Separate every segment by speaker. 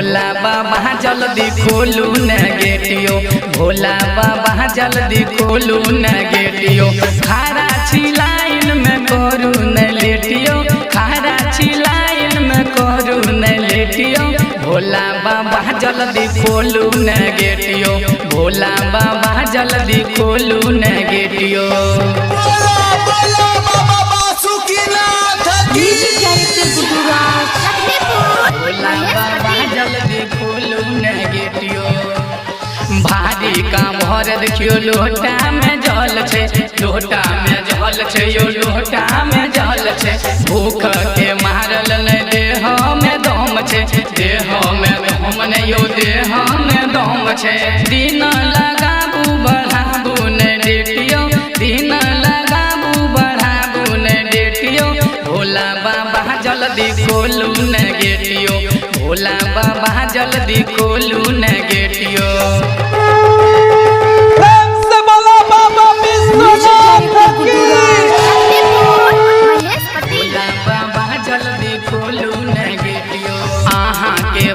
Speaker 1: भोला बाबा जल्दी खोलू न गेटियो, भोला बाबा जल्दी खोलू न गेटियो। खारा छी लाइन में करू न लेटियो, खारा छी लाइन में करू न लेटियो। भोला बाबा जल्दी खोलू न गेटियो, भोला बाबा जल्दी खोलू न गेटियो। भोला बाबा जल्दी खोलू न गेटियो। भारी काम भर देखियो लोटा में जल छे, लोटा में जल छे यो लोटा में जल छे। भूख के मारल न देह में दम छे, देह में दम न यो देह में दम छे। दिन लगाबू बढ़ाबू न डेटियो, दिन लगाबू बढ़ाबू न डेटियो। भोला बाबा जल्दी खोलू न गेटियो, भोला बाबा जल्दी खोलू न गेटियो।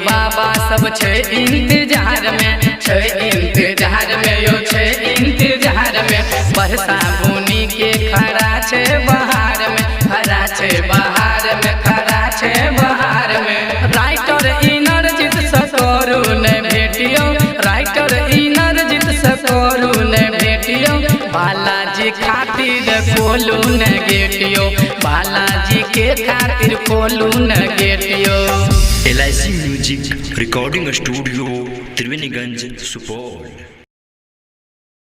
Speaker 1: बाबा सब छे इंतजार में, छे इंतजार में यो छे इंतजार में। बरसा बुनी के खड़ा छे बहार में, खड़ा छे बहार में, खड़ा छे बहार में। राइटर इनरजीत सकरू न भेटियो, राइटर इनरजीत सकरू न भेटियो। बालाजी खातिर खोलू न गेटियो, बालाजी के खातिर खोलू न गेटियो।
Speaker 2: LIC music recording studio Triveniganj Supaul.